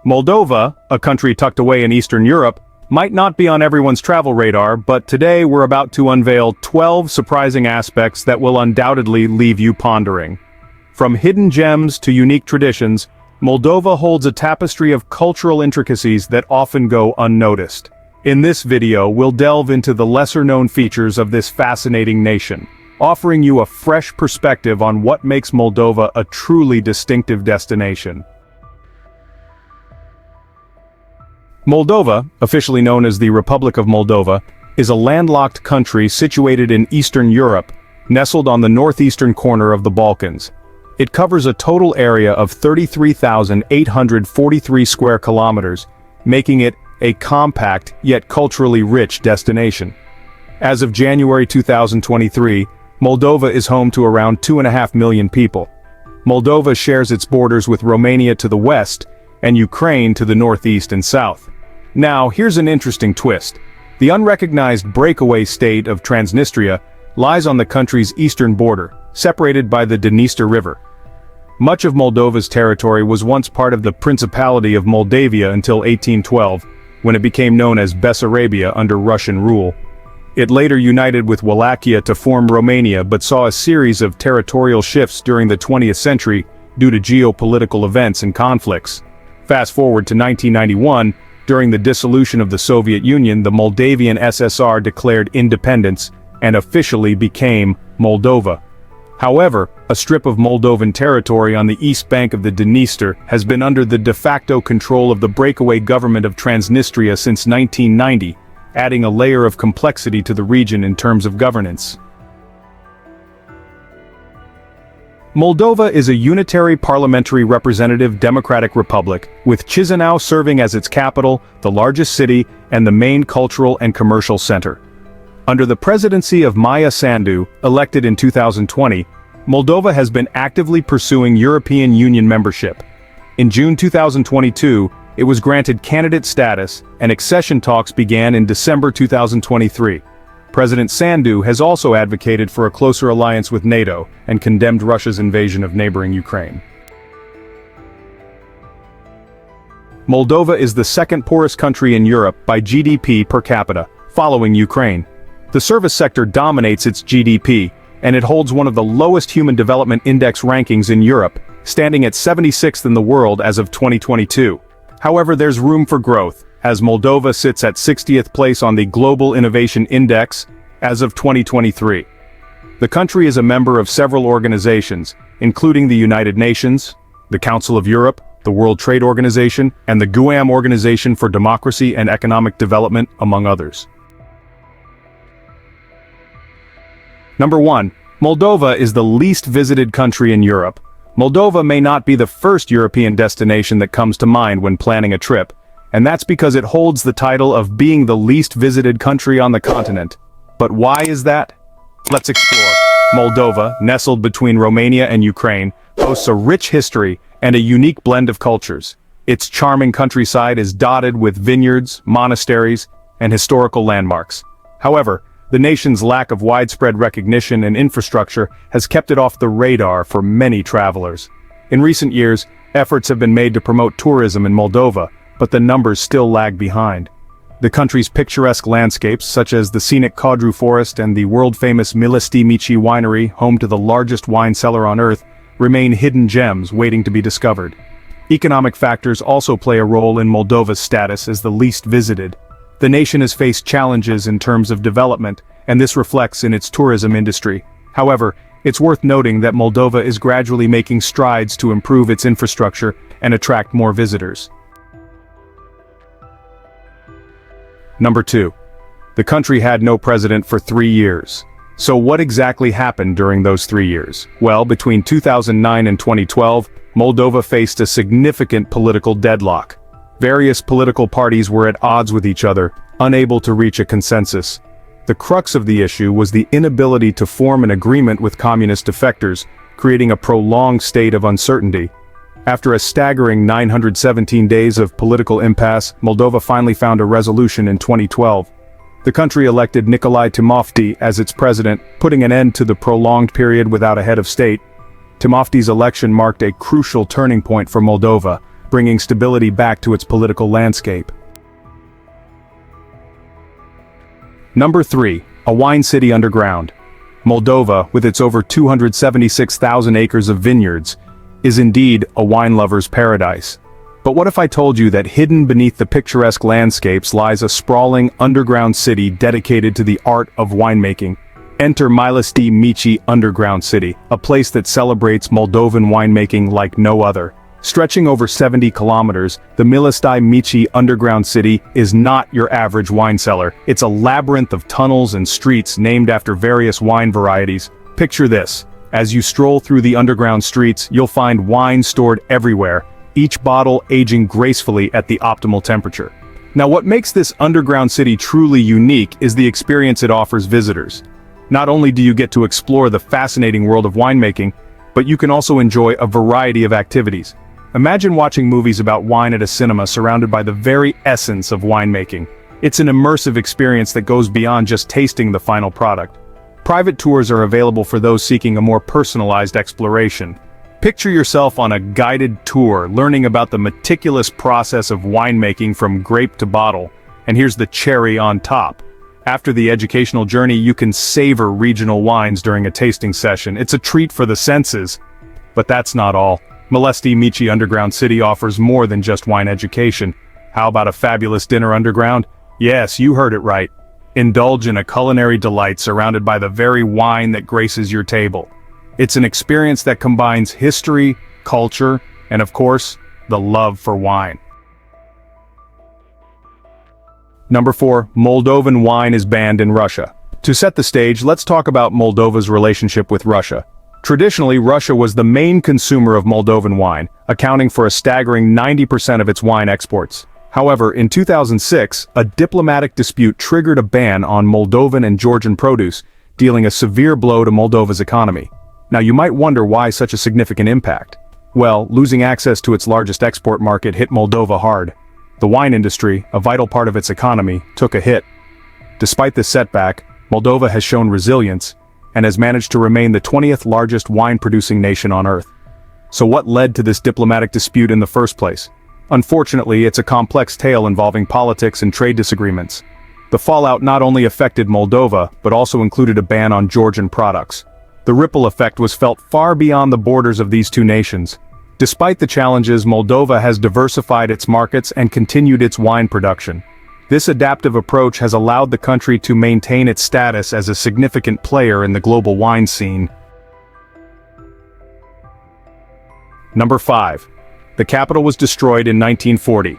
Moldova, a country tucked away in Eastern Europe, might not be on everyone's travel radar, but today we're about to unveil 12 surprising aspects that will undoubtedly leave you pondering. From hidden gems to unique traditions, Moldova holds a tapestry of cultural intricacies that often go unnoticed. In this video, we'll delve into the lesser-known features of this fascinating nation, offering you a fresh perspective on what makes Moldova a truly distinctive destination. Moldova, officially known as the Republic of Moldova, is a landlocked country situated in Eastern Europe, nestled on the northeastern corner of the Balkans. It covers a total area of 33,843 square kilometers, making it a compact yet culturally rich destination. As of January 2023, Moldova is home to around 2.5 million people. Moldova shares its borders with Romania to the west and Ukraine to the northeast and south. Now, here's an interesting twist. The unrecognized breakaway state of Transnistria lies on the country's eastern border, separated by the Dniester River. Much of Moldova's territory was once part of the Principality of Moldavia until 1812, when it became known as Bessarabia under Russian rule. It later united with Wallachia to form Romania but saw a series of territorial shifts during the 20th century due to geopolitical events and conflicts. Fast forward to 1991, during the dissolution of the Soviet Union, the Moldavian SSR declared independence and officially became Moldova. However, a strip of Moldovan territory on the east bank of the Dniester has been under the de facto control of the breakaway government of Transnistria since 1990, adding a layer of complexity to the region in terms of governance. Moldova is a unitary parliamentary representative democratic republic, with Chisinau serving as its capital, the largest city, and the main cultural and commercial center. Under the presidency of Maia Sandu, elected in 2020, Moldova has been actively pursuing European Union membership. In June 2022, it was granted candidate status, and accession talks began in December 2023. President Sandu has also advocated for a closer alliance with NATO and condemned Russia's invasion of neighboring Ukraine. Moldova is the second poorest country in Europe by GDP per capita, following Ukraine. The service sector dominates its GDP, and it holds one of the lowest Human Development Index rankings in Europe, standing at 76th in the world as of 2022. However, there's room for growth, as Moldova sits at 60th place on the Global Innovation Index as of 2023. The country is a member of several organizations, including the United Nations, the Council of Europe, the World Trade Organization, and the GUAM Organization for Democracy and Economic Development, among others. Number 1. Moldova is the least visited country in Europe. Moldova may not be the first European destination that comes to mind when planning a trip, and that's because it holds the title of being the least visited country on the continent. But why is that? Let's explore. Moldova, nestled between Romania and Ukraine, boasts a rich history and a unique blend of cultures. Its charming countryside is dotted with vineyards, monasteries, and historical landmarks. However, the nation's lack of widespread recognition and infrastructure has kept it off the radar for many travelers. In recent years, efforts have been made to promote tourism in Moldova, but the numbers still lag behind. The country's picturesque landscapes, such as the scenic Codru Forest and the world-famous Milesti Mici winery, home to the largest wine cellar on Earth, remain hidden gems waiting to be discovered. Economic factors also play a role in Moldova's status as the least visited. The nation has faced challenges in terms of development, and this reflects in its tourism industry. However, it's worth noting that Moldova is gradually making strides to improve its infrastructure and attract more visitors. Number 2. The country had no president for 3 years. So what exactly happened during those 3 years? Well, between 2009 and 2012, Moldova faced a significant political deadlock. Various political parties were at odds with each other, unable to reach a consensus. The crux of the issue was the inability to form an agreement with communist defectors, creating a prolonged state of uncertainty. After a staggering 917 days of political impasse, Moldova finally found a resolution in 2012. The country elected Nicolae Timofte as its president, putting an end to the prolonged period without a head of state. Timofte's election marked a crucial turning point for Moldova, bringing stability back to its political landscape. Number 3. A wine city underground. Moldova, with its over 276,000 acres of vineyards, is indeed a wine lover's paradise. But what if I told you that hidden beneath the picturesque landscapes lies a sprawling underground city dedicated to the art of winemaking? Enter Milosti Mici Underground City, a place that celebrates Moldovan winemaking like no other. Stretching over 70 kilometers, the Milosti Mici Underground City is not your average wine cellar. It's a labyrinth of tunnels and streets named after various wine varieties. Picture this. As you stroll through the underground streets, you'll find wine stored everywhere, each bottle aging gracefully at the optimal temperature. Now, what makes this underground city truly unique is the experience it offers visitors. Not only do you get to explore the fascinating world of winemaking, but you can also enjoy a variety of activities. Imagine watching movies about wine at a cinema surrounded by the very essence of winemaking. It's an immersive experience that goes beyond just tasting the final product. Private tours are available for those seeking a more personalized exploration. Picture yourself on a guided tour, learning about the meticulous process of winemaking from grape to bottle. And here's the cherry on top. After the educational journey, you can savor regional wines during a tasting session. It's a treat for the senses. But that's not all. Milosti Mici Underground City offers more than just wine education. How about a fabulous dinner underground? Yes, you heard it right. Indulge in a culinary delight surrounded by the very wine that graces your table. It's an experience that combines history, culture, and of course, the love for wine. Number 4. Moldovan wine is banned in Russia. To set the stage, let's talk about Moldova's relationship with Russia. Traditionally, Russia was the main consumer of Moldovan wine, accounting for a staggering 90% of its wine exports. However, in 2006, a diplomatic dispute triggered a ban on Moldovan and Georgian produce, dealing a severe blow to Moldova's economy. Now, you might wonder why such a significant impact. Well, losing access to its largest export market hit Moldova hard. The wine industry, a vital part of its economy, took a hit. Despite this setback, Moldova has shown resilience and has managed to remain the 20th largest wine-producing nation on Earth. So what led to this diplomatic dispute in the first place? Unfortunately, it's a complex tale involving politics and trade disagreements. The fallout not only affected Moldova, but also included a ban on Georgian products. The ripple effect was felt far beyond the borders of these two nations. Despite the challenges, Moldova has diversified its markets and continued its wine production. This adaptive approach has allowed the country to maintain its status as a significant player in the global wine scene. Number 5. The capital was destroyed in 1940.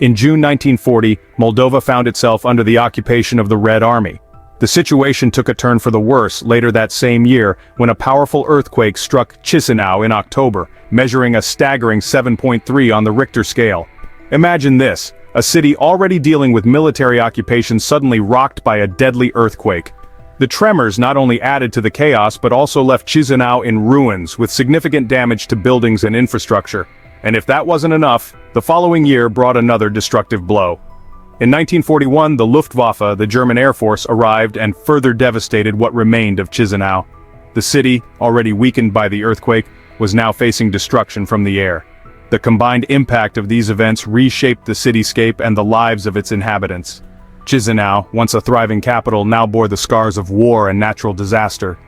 In June 1940, Moldova found itself under the occupation of the Red Army. The situation took a turn for the worse later that same year when a powerful earthquake struck Chisinau in October, measuring a staggering 7.3 on the Richter scale. Imagine this, a city already dealing with military occupation suddenly rocked by a deadly earthquake. The tremors not only added to the chaos but also left Chisinau in ruins with significant damage to buildings and infrastructure. And if that wasn't enough, the following year brought another destructive blow. In 1941, the Luftwaffe, the German Air Force, arrived and further devastated what remained of Chisinau. The city, already weakened by the earthquake, was now facing destruction from the air. The combined impact of these events reshaped the cityscape and the lives of its inhabitants. Chisinau, once a thriving capital, now bore the scars of war and natural disaster.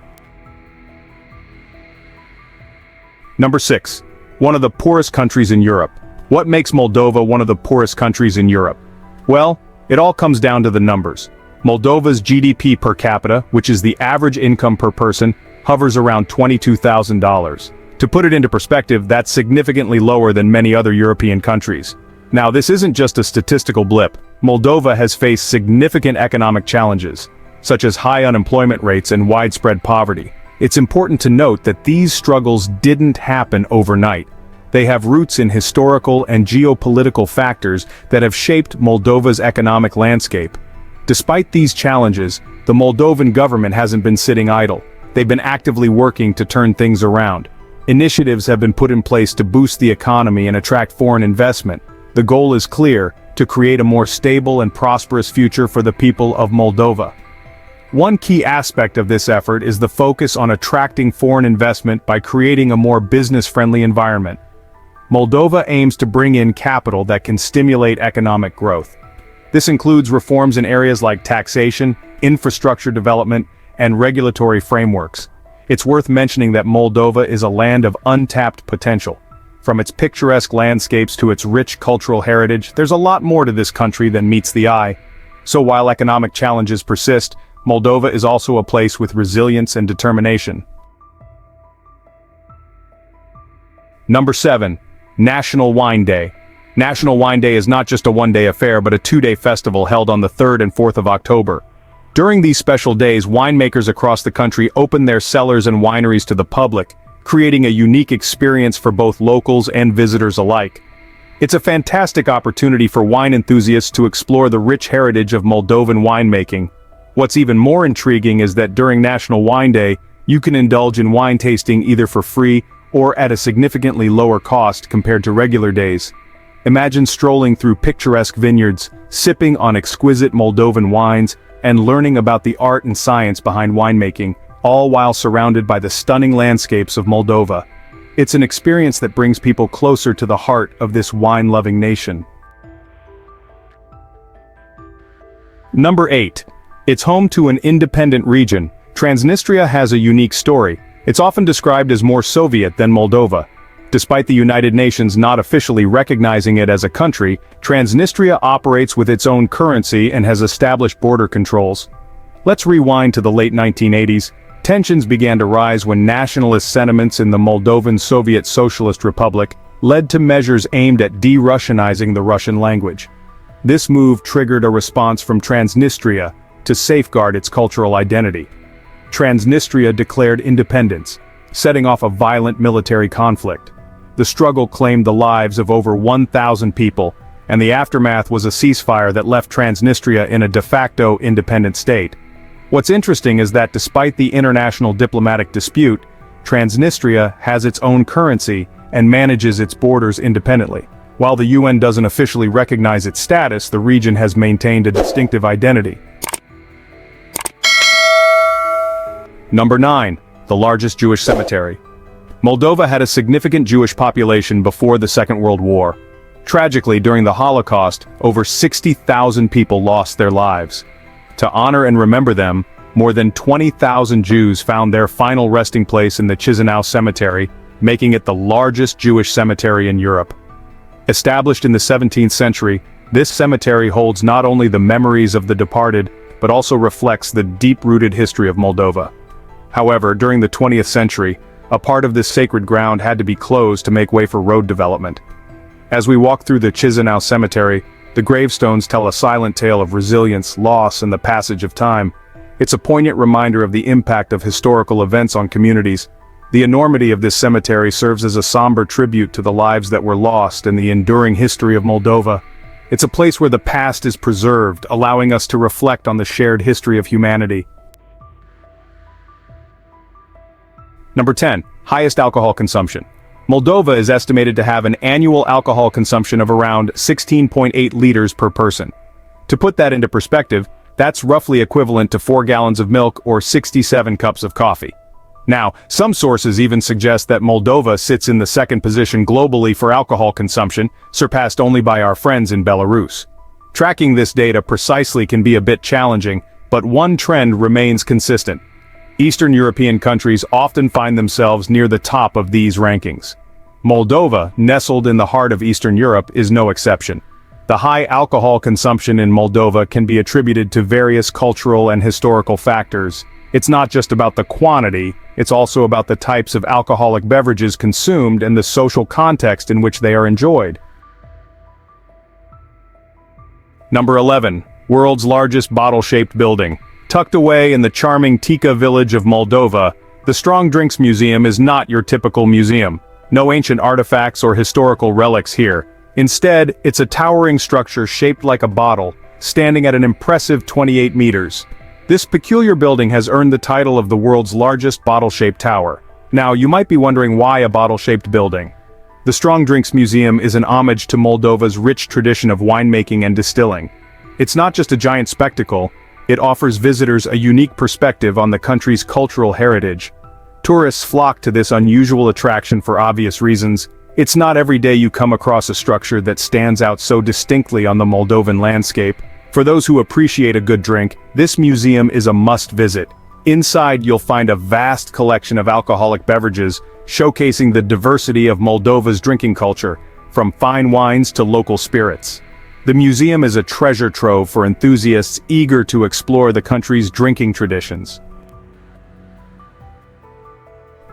Number 6. One of the poorest countries in Europe. What makes Moldova one of the poorest countries in Europe? Well, it all comes down to the numbers. Moldova's GDP per capita, which is the average income per person, hovers around $22,000. To put it into perspective, that's significantly lower than many other European countries. Now, this isn't just a statistical blip. Moldova has faced significant economic challenges, such as high unemployment rates and widespread poverty. It's important to note that these struggles didn't happen overnight. They have roots in historical and geopolitical factors that have shaped Moldova's economic landscape. Despite these challenges, the Moldovan government hasn't been sitting idle. They've been actively working to turn things around. Initiatives have been put in place to boost the economy and attract foreign investment. The goal is clear: to create a more stable and prosperous future for the people of Moldova. One key aspect of this effort is the focus on attracting foreign investment by creating a more business-friendly environment. Moldova aims to bring in capital that can stimulate economic growth. This includes reforms in areas like taxation, infrastructure development, and regulatory frameworks. It's worth mentioning that Moldova is a land of untapped potential. From its picturesque landscapes to its rich cultural heritage, there's a lot more to this country than meets the eye. So while economic challenges persist, Moldova is also a place with resilience and determination. Number 7. National Wine Day. National Wine Day is not just a one-day affair but a two-day festival held on the 3rd and 4th of October. During these special days, winemakers across the country open their cellars and wineries to the public, creating a unique experience for both locals and visitors alike. It's a fantastic opportunity for wine enthusiasts to explore the rich heritage of Moldovan winemaking. What's even more intriguing is that during National Wine Day, you can indulge in wine tasting either for free or at a significantly lower cost compared to regular days. Imagine strolling through picturesque vineyards, sipping on exquisite Moldovan wines, and learning about the art and science behind winemaking, all while surrounded by the stunning landscapes of Moldova. It's an experience that brings people closer to the heart of this wine-loving nation. Number 8. It's home to an independent region. Transnistria has a unique story. It's often described as more Soviet than Moldova. Despite the United Nations not officially recognizing it as a country, Transnistria operates with its own currency and has established border controls. Let's rewind to the late 1980s. Tensions began to rise when nationalist sentiments in the Moldovan Soviet Socialist Republic led to measures aimed at de-Russianizing the Russian language. This move triggered a response from Transnistria to safeguard its cultural identity. Transnistria declared independence, setting off a violent military conflict. The struggle claimed the lives of over 1,000 people, and the aftermath was a ceasefire that left Transnistria in a de facto independent state. What's interesting is that despite the international diplomatic dispute, Transnistria has its own currency and manages its borders independently. While the UN doesn't officially recognize its status, the region has maintained a distinctive identity. Number 9. The largest Jewish cemetery. Moldova had a significant Jewish population before the Second World War. Tragically, during the Holocaust, over 60,000 people lost their lives. To honor and remember them, more than 20,000 Jews found their final resting place in the Chisinau Cemetery, making it the largest Jewish cemetery in Europe. Established in the 17th century, this cemetery holds not only the memories of the departed, but also reflects the deep-rooted history of Moldova. However, during the 20th century, a part of this sacred ground had to be closed to make way for road development. As we walk through the Chisinau Cemetery, the gravestones tell a silent tale of resilience, loss, and the passage of time. It's a poignant reminder of the impact of historical events on communities. The enormity of this cemetery serves as a somber tribute to the lives that were lost and the enduring history of Moldova. It's a place where the past is preserved, allowing us to reflect on the shared history of humanity. Number 10. Highest alcohol consumption. Moldova is estimated to have an annual alcohol consumption of around 16.8 liters per person. To put that into perspective, that's roughly equivalent to 4 gallons of milk or 67 cups of coffee. Now, some sources even suggest that Moldova sits in the second position globally for alcohol consumption, surpassed only by our friends in Belarus. Tracking this data precisely can be a bit challenging, but one trend remains consistent. Eastern European countries often find themselves near the top of these rankings. Moldova, nestled in the heart of Eastern Europe, is no exception. The high alcohol consumption in Moldova can be attributed to various cultural and historical factors. It's not just about the quantity, it's also about the types of alcoholic beverages consumed and the social context in which they are enjoyed. Number 11. World's largest bottle-shaped building. Tucked away in the charming Tika village of Moldova, the Strong Drinks Museum is not your typical museum. No ancient artifacts or historical relics here. Instead, it's a towering structure shaped like a bottle, standing at an impressive 28 meters. This peculiar building has earned the title of the world's largest bottle-shaped tower. Now, you might be wondering why a bottle-shaped building. The Strong Drinks Museum is an homage to Moldova's rich tradition of winemaking and distilling. It's not just a giant spectacle, it offers visitors a unique perspective on the country's cultural heritage. Tourists flock to this unusual attraction for obvious reasons. It's not every day you come across a structure that stands out so distinctly on the Moldovan landscape. For those who appreciate a good drink, this museum is a must-visit. Inside you'll find a vast collection of alcoholic beverages, showcasing the diversity of Moldova's drinking culture, from fine wines to local spirits. The museum is a treasure trove for enthusiasts eager to explore the country's drinking traditions.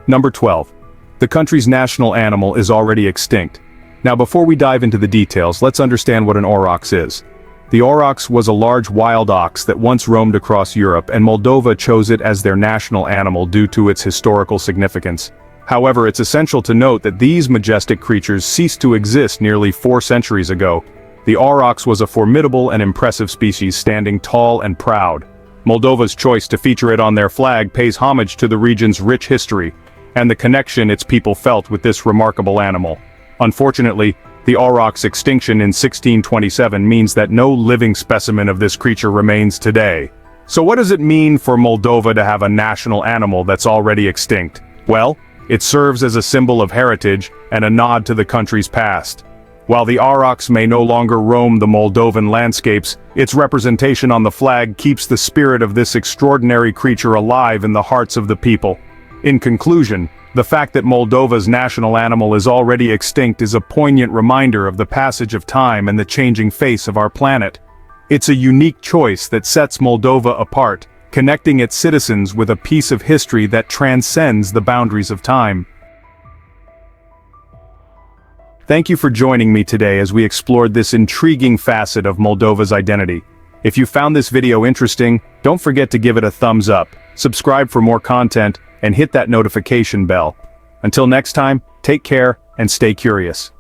Number 12. The country's national animal is already extinct. Now before we dive into the details, let's understand what an aurochs is. The aurochs was a large wild ox that once roamed across Europe, and Moldova chose it as their national animal due to its historical significance. However, it's essential to note that these majestic creatures ceased to exist nearly 4 centuries ago. The aurochs was a formidable and impressive species, standing tall and proud. Moldova's choice to feature it on their flag pays homage to the region's rich history and the connection its people felt with this remarkable animal. Unfortunately, the aurochs' extinction in 1627 means that no living specimen of this creature remains today. So what does it mean for Moldova to have a national animal that's already extinct? Well, it serves as a symbol of heritage and a nod to the country's past. While the aurochs may no longer roam the Moldovan landscapes, its representation on the flag keeps the spirit of this extraordinary creature alive in the hearts of the people. In conclusion, the fact that Moldova's national animal is already extinct is a poignant reminder of the passage of time and the changing face of our planet. It's a unique choice that sets Moldova apart, connecting its citizens with a piece of history that transcends the boundaries of time. Thank you for joining me today as we explored this intriguing facet of Moldova's identity. If you found this video interesting, don't forget to give it a thumbs up, subscribe for more content, and hit that notification bell. Until next time, take care and stay curious.